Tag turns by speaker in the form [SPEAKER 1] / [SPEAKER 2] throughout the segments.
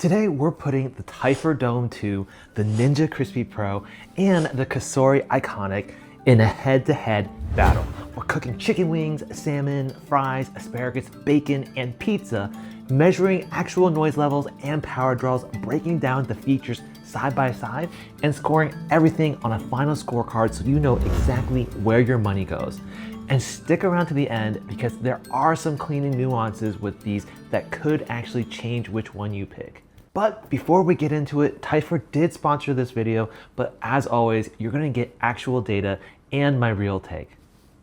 [SPEAKER 1] Today we're putting the Typhur Dome 2, the Ninja Crispi Pro, and the Cosori Iconic in a head-to-head battle. We're cooking chicken wings, salmon, fries, asparagus, bacon, and pizza, measuring actual noise levels and power draws, breaking down the features side by side, and scoring everything on a final scorecard so you know exactly where your money goes. And stick around to the end because there are some cleaning nuances with these that could actually change which one you pick. But before we get into it, Typhur did sponsor this video, but as always, you're gonna get actual data and my real take.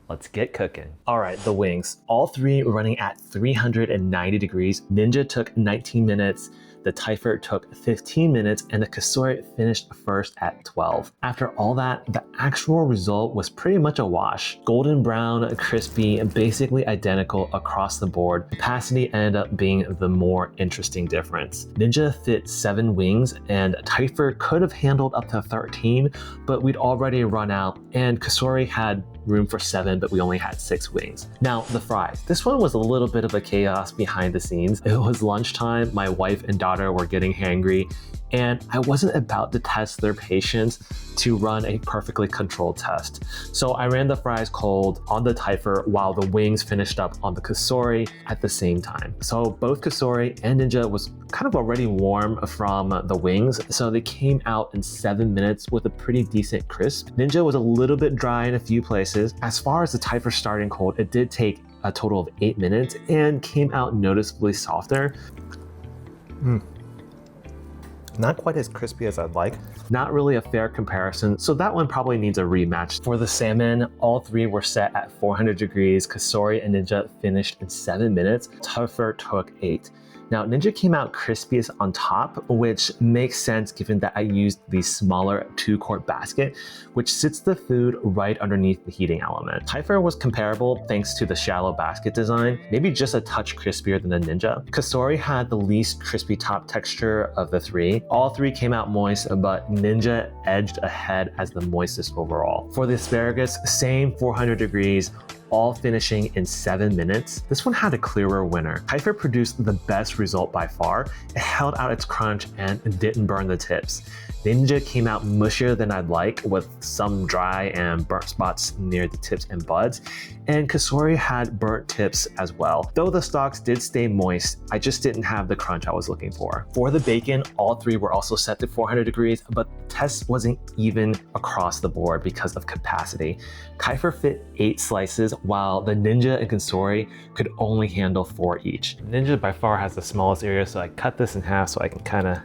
[SPEAKER 1] Let's get cooking. All right, the wings. All three running at 390 degrees. Ninja took 19 minutes, the Typhur took 15 minutes, and the Cosori finished first at 12. After all that, the actual result was pretty much a wash. Golden brown, crispy, and basically identical across the board. Capacity ended up being the more interesting difference. Ninja fit 7 wings, and Typhur could have handled up to 13, but we'd already run out, and Cosori had room for 7, but we only had 6 wings. Now, the fries. This one was a little bit of a chaos behind the scenes. It was lunchtime, my wife and daughter were getting hangry, and I wasn't about to test their patience to run a perfectly controlled test. So I ran the fries cold on the Typhur while the wings finished up on the Cosori at the same time. So both Cosori and Ninja was kind of already warm from the wings, so they came out in 7 minutes with a pretty decent crisp. Ninja was a little bit dry in a few places. As far as the Typhur starting cold, it did take a total of 8 minutes and came out noticeably softer. Not quite as crispy as I'd like. Not really a fair comparison, so that one probably needs a rematch. For the salmon, all three were set at 400 degrees. Cosori and Ninja finished in 7 minutes. Typhur took 8. Now, Ninja came out crispiest on top, which makes sense given that I used the smaller 2-quart basket, which sits the food right underneath the heating element. Typhur was comparable thanks to the shallow basket design, maybe just a touch crispier than the Ninja. Cosori had the least crispy top texture of the three. All three came out moist, but Ninja edged ahead as the moistest overall. For the asparagus, same 400 degrees, all finishing in 7 minutes. This one had a clearer winner. Typhur produced the best result by far. It held out its crunch and didn't burn the tips. Ninja came out mushier than I'd like, with some dry and burnt spots near the tips and buds, and Cosori had burnt tips as well. Though the stalks did stay moist, I just didn't have the crunch I was looking for. For the bacon, all three were also set to 400 degrees, but the test wasn't even across the board because of capacity. Typhur fit 8 slices, while the Ninja and Cosori could only handle 4 each. Ninja by far has the smallest area, so I cut this in half so I can kind of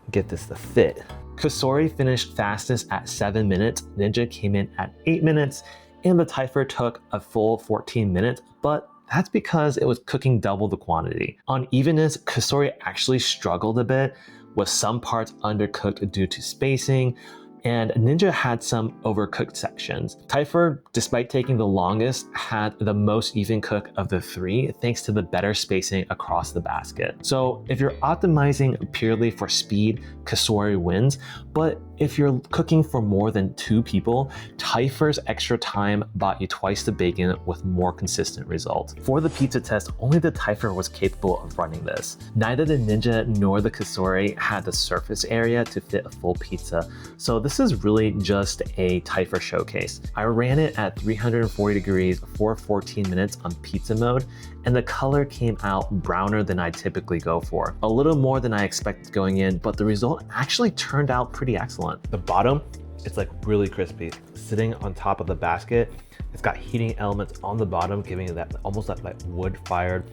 [SPEAKER 1] get this to fit. Cosori finished fastest at 7 minutes, Ninja came in at 8 minutes, and the Typhur took a full 14 minutes, but that's because it was cooking double the quantity. On evenness, Cosori actually struggled a bit, with some parts undercooked due to spacing, and Ninja had some overcooked sections. Typhur, despite taking the longest, had the most even cook of the 3 thanks to the better spacing across the basket. So if you're optimizing purely for speed, Cosori wins, but if you're cooking for more than 2 people, Typhur's extra time bought you twice the bacon with more consistent results. For the pizza test, only the Typhur was capable of running this. Neither the Ninja nor the Cosori had the surface area to fit a full pizza, so this is really just a Typhur showcase. I ran it at 340 degrees for 14 minutes on pizza mode, and the color came out browner than I typically go for. A little more than I expected going in, but the result actually turned out pretty excellent. The bottom, it's like really crispy. Sitting on top of the basket, it's got heating elements on the bottom, giving it that almost that like wood-fired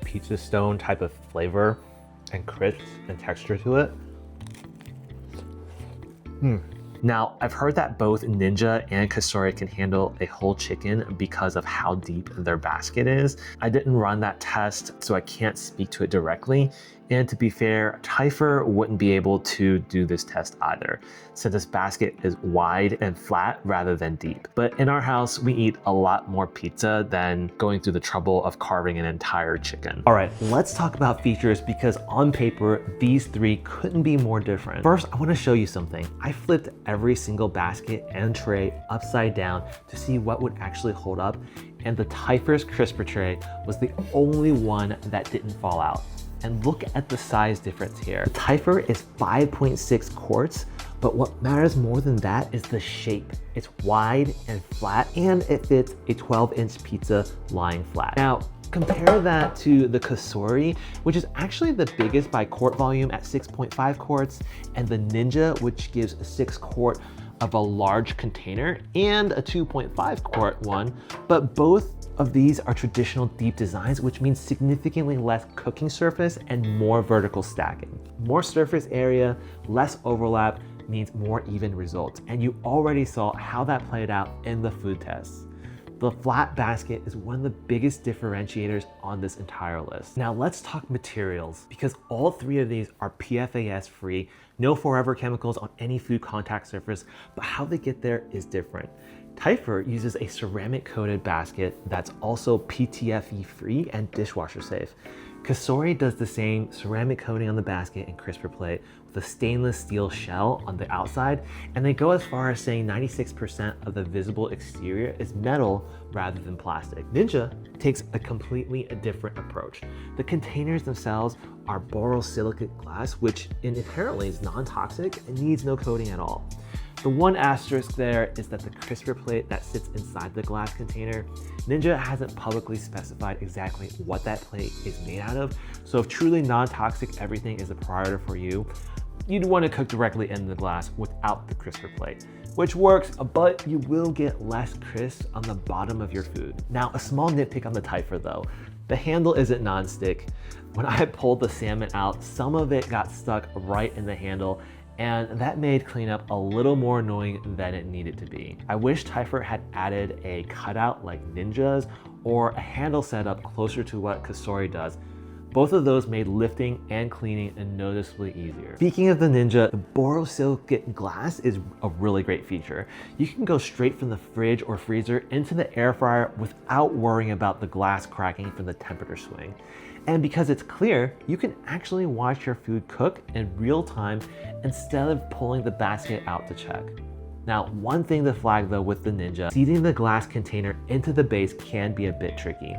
[SPEAKER 1] pizza stone type of flavor and crisp and texture to it. Now, I've heard that both Ninja and Cosori can handle a whole chicken because of how deep their basket is. I didn't run that test, so I can't speak to it directly. And to be fair, Typhur wouldn't be able to do this test either, since this basket is wide and flat rather than deep. But in our house, we eat a lot more pizza than going through the trouble of carving an entire chicken. All right, let's talk about features because on paper, these 3 couldn't be more different. First, I want to show you something. I flipped every single basket and tray upside down to see what would actually hold up, and the Typhur's crisper tray was the only one that didn't fall out. And look at the size difference here. The Typhur is 5.6 quarts, but what matters more than that is the shape. It's wide and flat, and it fits a 12-inch pizza lying flat. Now, compare that to the Cosori, which is actually the biggest by quart volume at 6.5 quarts, and the Ninja, which gives a 6 quart of a large container and a 2.5 quart one, but both of these are traditional deep designs, which means significantly less cooking surface and more vertical stacking. More surface area, less overlap means more even results, and you already saw how that played out in the food tests. The flat basket is one of the biggest differentiators on this entire list. Now let's talk materials, because all three of these are PFAS free, no forever chemicals on any food contact surface, but how they get there is different. Typhur uses a ceramic coated basket that's also PTFE free and dishwasher safe. Cosori does the same, ceramic coating on the basket and crisper plate with a stainless steel shell on the outside, and they go as far as saying 96% of the visible exterior is metal rather than plastic. Ninja takes a completely different approach. The containers themselves are borosilicate glass, which inherently is non-toxic and needs no coating at all. The one asterisk there is that the crisper plate that sits inside the glass container, Ninja hasn't publicly specified exactly what that plate is made out of, so if truly non-toxic everything is a priority for you, you'd want to cook directly in the glass without the crisper plate, which works, but you will get less crisp on the bottom of your food. Now, a small nitpick on the Typhur though. The handle isn't non-stick. When I pulled the salmon out, some of it got stuck right in the handle, and that made cleanup a little more annoying than it needed to be. I wish Typhur had added a cutout like Ninja's or a handle setup closer to what Cosori does. Both of those made lifting and cleaning noticeably easier. Speaking of the Ninja, the borosilicate glass is a really great feature. You can go straight from the fridge or freezer into the air fryer without worrying about the glass cracking from the temperature swing. And because it's clear, you can actually watch your food cook in real time instead of pulling the basket out to check. Now, one thing to flag though with the Ninja, seating the glass container into the base can be a bit tricky.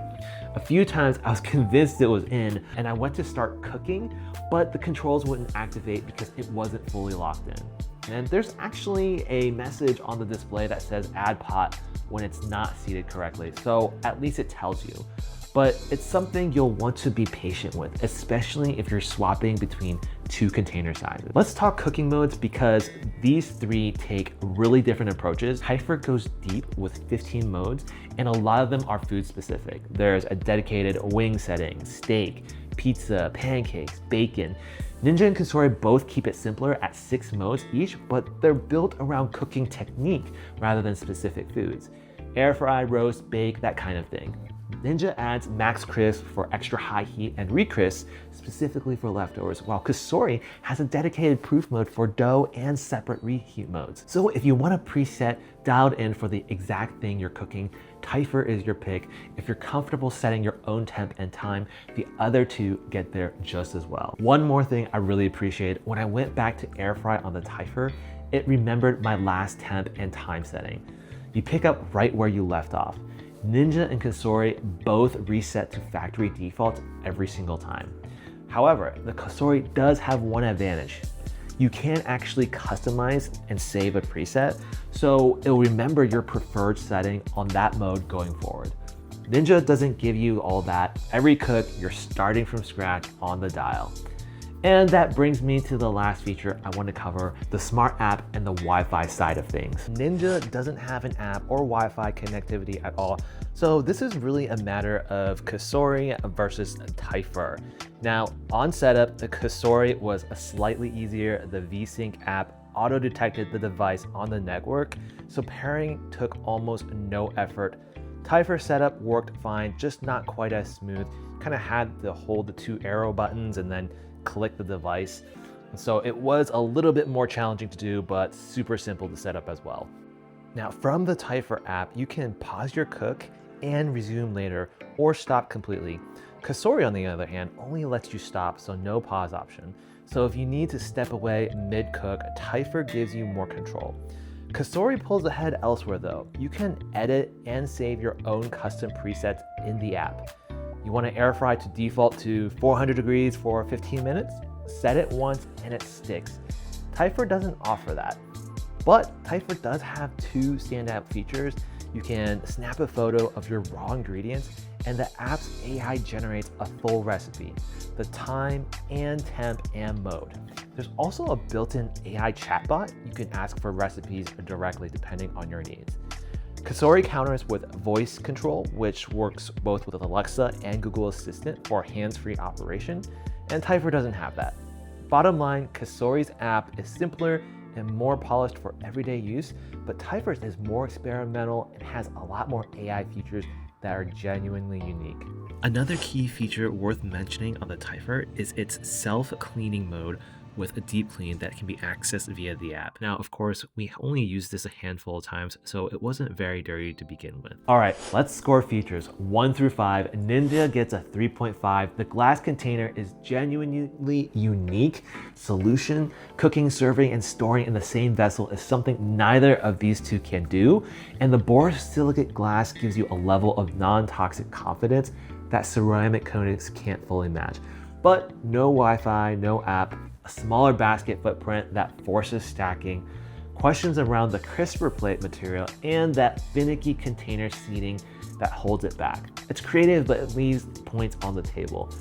[SPEAKER 1] A few times I was convinced it was in and I went to start cooking, but the controls wouldn't activate because it wasn't fully locked in. And there's actually a message on the display that says add pot when it's not seated correctly, so at least it tells you. But it's something you'll want to be patient with, especially if you're swapping between two container sizes. Let's talk cooking modes because these three take really different approaches. Typhur goes deep with 15 modes, and a lot of them are food specific. There's a dedicated wing setting, steak, pizza, pancakes, bacon. Ninja and Cosori both keep it simpler at 6 modes each, but they're built around cooking technique rather than specific foods. Air fry, roast, bake, that kind of thing. Ninja adds max crisp for extra high heat and recrisp specifically for leftovers, while Cosori has a dedicated proof mode for dough and separate reheat modes. So if you want a preset dialed in for the exact thing you're cooking, Typhur is your pick. If you're comfortable setting your own temp and time, the other two get there just as well. One more thing I really appreciate, when I went back to air fry on the Typhur, it remembered my last temp and time setting. You pick up right where you left off. Ninja and Cosori both reset to factory defaults every single time. However, the Cosori does have one advantage. You can actually customize and save a preset, so it'll remember your preferred setting on that mode going forward. Ninja doesn't give you all that. Every cook, you're starting from scratch on the dial. And that brings me to the last feature I want to cover, the smart app and the Wi-Fi side of things. Ninja doesn't have an app or Wi-Fi connectivity at all, so this is really a matter of Cosori versus Typhur. Now, on setup, the Cosori was slightly easier. The VSync app auto-detected the device on the network, so pairing took almost no effort. Typhur setup worked fine, just not quite as smooth. Kind of had to hold the 2 arrow buttons and then click the device. So it was a little bit more challenging to do, but super simple to set up as well. Now from the Typhur app, you can pause your cook and resume later or stop completely. Cosori on the other hand only lets you stop, so no pause option. So if you need to step away mid-cook, Typhur gives you more control. Cosori pulls ahead elsewhere though. You can edit and save your own custom presets in the app. You want to air fry to default to 400 degrees for 15 minutes? Set it once and it sticks. Typhur doesn't offer that. But Typhur does have two standout features. You can snap a photo of your raw ingredients and the app's AI generates a full recipe, the time and temp and mode. There's also a built-in AI chatbot. You can ask for recipes directly depending on your needs. Cosori counters with voice control, which works both with Alexa and Google Assistant for hands-free operation, and Typhur doesn't have that. Bottom line, Cosori's app is simpler and more polished for everyday use, but Typhur is more experimental and has a lot more AI features that are genuinely unique. Another key feature worth mentioning on the Typhur is its self-cleaning mode with a deep clean that can be accessed via the app. Now, of course, we only used this a handful of times, so it wasn't very dirty to begin with. All right, let's score features 1 through 5. Ninja gets a 3.5. The glass container is genuinely unique. Solution, cooking, serving, and storing in the same vessel is something neither of these two can do. And the borosilicate glass gives you a level of non-toxic confidence that ceramic coatings can't fully match. But no Wi-Fi, no app, a smaller basket footprint that forces stacking, questions around the crisper plate material, and that finicky container seating that holds it back. It's creative, but it leaves points on the table.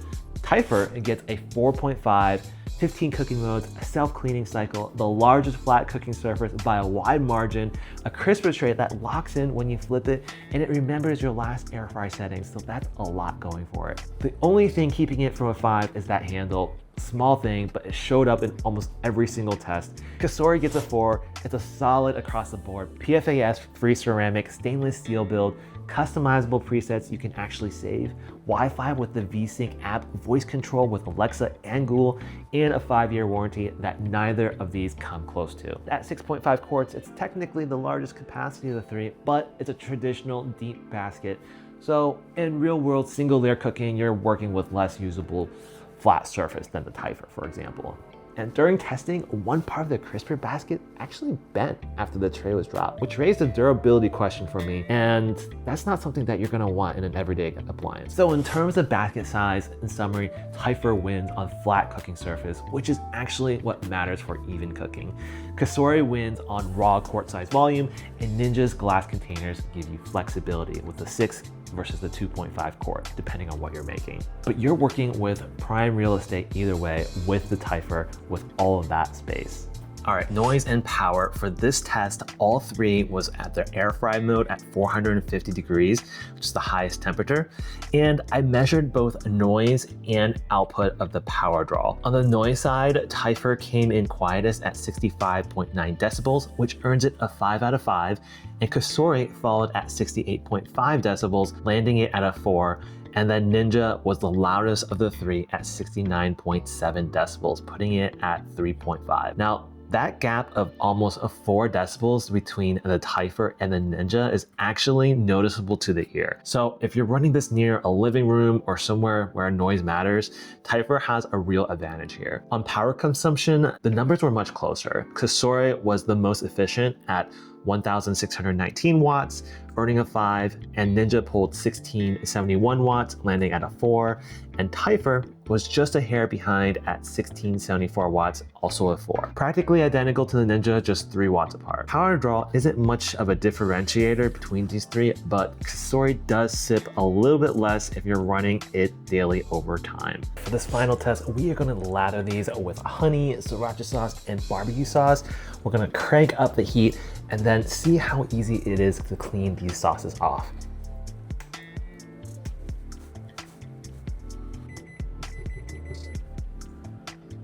[SPEAKER 1] Typhur gets a 4.5, 15 cooking modes, a self-cleaning cycle, the largest flat cooking surface by a wide margin, a crisper tray that locks in when you flip it, and it remembers your last air fry settings, so that's a lot going for it. The only thing keeping it from a 5 is that handle. Small thing, but it showed up in almost every single test. Cosori gets a 4. It's a solid across the board. PFAS free ceramic, stainless steel build, customizable presets you can actually save, Wi-Fi with the VSync app, voice control with Alexa and Google, and a 5-year warranty that neither of these come close to. At 6.5 quarts, it's technically the largest capacity of the three, but it's a traditional deep basket. So in real world single layer cooking, you're working with less usable flat surface than the Typhur, for example. And during testing, one part of the crisper basket actually bent after the tray was dropped, which raised a durability question for me, and that's not something that you're gonna want in an everyday appliance. So in terms of basket size, in summary, Typhur wins on flat cooking surface, which is actually what matters for even cooking. Cosori wins on raw quart size volume, and Ninja's glass containers give you flexibility with the 6 versus the 2.5 quart, depending on what you're making. But you're working with prime real estate either way with the Typhur with all of that space. All right, noise and power. For this test, all three was at their air fry mode at 450 degrees, which is the highest temperature. And I measured both noise and output of the power draw. On the noise side, Typhur came in quietest at 65.9 decibels, which earns it a 5 out of 5. And Cosori followed at 68.5 decibels, landing it at a 4. And then Ninja was the loudest of the three at 69.7 decibels, putting it at 3.5. Now, that gap of almost 4 decibels between the Typhur and the Ninja is actually noticeable to the ear. So if you're running this near a living room or somewhere where noise matters, Typhur has a real advantage here. On power consumption, the numbers were much closer. Cosori was the most efficient at 1,619 watts, earning a 5, and Ninja pulled 1,671 watts, landing at a 4, and Typhur was just a hair behind at 1,674 watts, also a 4. Practically identical to the Ninja, just 3 watts apart. Power draw isn't much of a differentiator between these three, but Cosori does sip a little bit less if you're running it daily over time. For this final test, we are gonna lather these with honey, sriracha sauce, and barbecue sauce. We're gonna crank up the heat and then see how easy it is to clean these sauces off.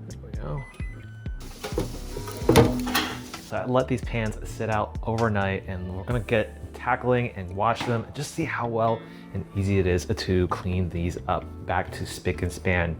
[SPEAKER 1] There we go. So I let these pans sit out overnight, and we're gonna get tackling and wash them and just see how well and easy it is to clean these up back to spick and span.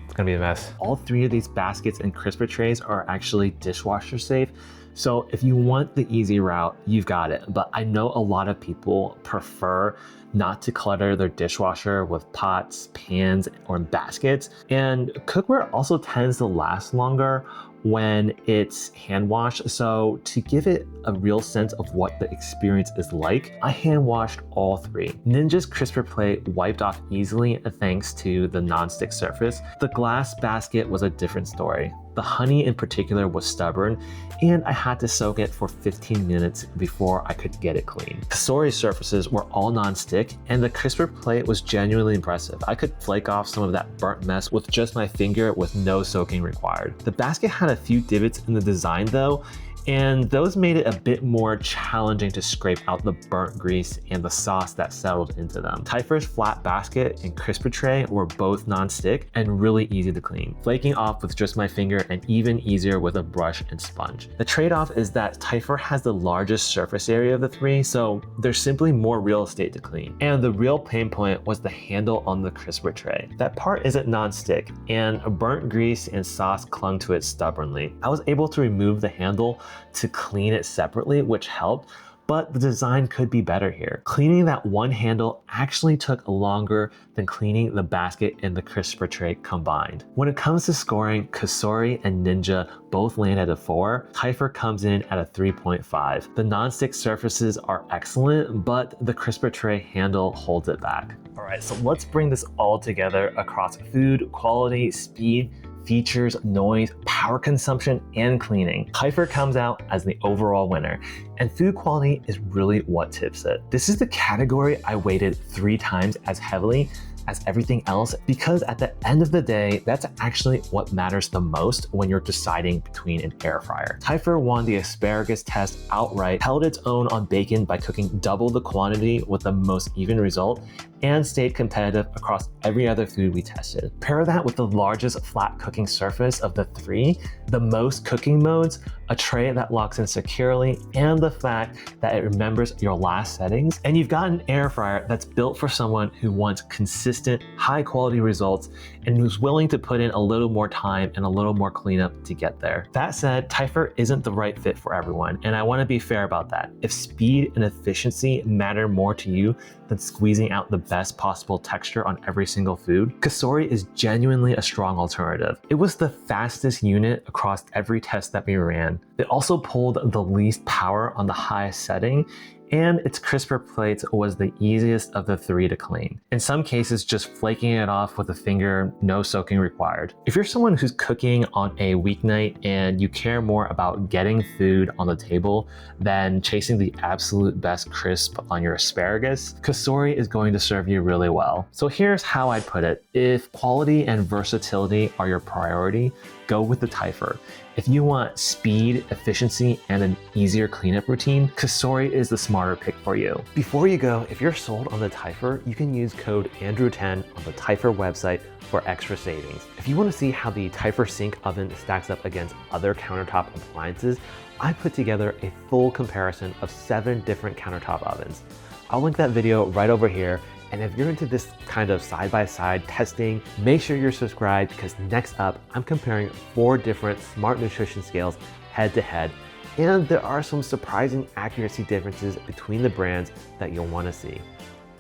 [SPEAKER 1] It's gonna be a mess. All three of these baskets and crisper trays are actually dishwasher safe. So if you want the easy route, you've got it. But I know a lot of people prefer not to clutter their dishwasher with pots, pans, or baskets. And cookware also tends to last longer when it's hand washed. So to give it a real sense of what the experience is like, I hand washed all three. Ninja's crisper plate wiped off easily thanks to the non-stick surface. The glass basket was a different story. The honey in particular was stubborn, and I had to soak it for 15 minutes before I could get it clean. Cosori's surfaces were all non-stick, and the crisper plate was genuinely impressive. I could flake off some of that burnt mess with just my finger with no soaking required. The basket had a few divots in the design though, and those made it a bit more challenging to scrape out the burnt grease and the sauce that settled into them. Typhur's flat basket and crisper tray were both non-stick and really easy to clean, flaking off with just my finger and even easier with a brush and sponge. The trade-off is that Typhur has the largest surface area of the three, so there's simply more real estate to clean. And the real pain point was the handle on the crisper tray. That part isn't non-stick, and burnt grease and sauce clung to it stubbornly. I was able to remove the handle to clean it separately, which helped, but the design could be better here. Cleaning that one handle actually took longer than cleaning the basket and the crisper tray combined. When it comes to scoring, Cosori and Ninja both land at a 4. Typhur comes in at a 3.5. The non-stick surfaces are excellent, but the crisper tray handle holds it back. All right, so let's bring this all together across food, quality, speed, features, noise, power consumption, and cleaning. Typhur comes out as the overall winner, and food quality is really what tips it. This is the category I weighted 3 times as heavily as everything else, because at the end of the day, that's actually what matters the most when you're deciding between an air fryer. Typhur won the Asparagus Test outright, held its own on bacon by cooking double the quantity with the most even result, and stayed competitive across every other food we tested. Pair that with the largest flat cooking surface of the 3, the most cooking modes, a tray that locks in securely, and the fact that it remembers your last settings, and you've got an air fryer that's built for someone who wants consistent, high quality results and who's willing to put in a little more time and a little more cleanup to get there. That said, Typhur isn't the right fit for everyone, and I want to be fair about that. If speed and efficiency matter more to you than squeezing out the best possible texture on every single food, Cosori is genuinely a strong alternative. It was the fastest unit across every test that we ran. It also pulled the least power on the highest setting, and its crisper plate was the easiest of the 3 to clean. In some cases, just flaking it off with a finger, no soaking required. If you're someone who's cooking on a weeknight and you care more about getting food on the table than chasing the absolute best crisp on your asparagus, Cosori is going to serve you really well. So here's how I put it. If quality and versatility are your priority, go with the Typhur. If you want speed, efficiency, and an easier cleanup routine, Cosori is the smarter pick for you. Before you go, if you're sold on the Typhur, you can use code Andrew10 on the Typhur website for extra savings. If you want to see how the Typhur sink oven stacks up against other countertop appliances, I put together a full comparison of 7 different countertop ovens. I'll link that video right over here. And if you're into this kind of side-by-side testing, make sure you're subscribed, because next up, I'm comparing 4 different smart nutrition scales head to head. And there are some surprising accuracy differences between the brands that you'll want to see.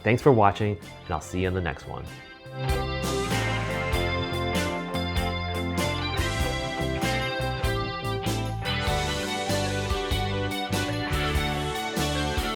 [SPEAKER 1] Thanks for watching, and I'll see you in the next one.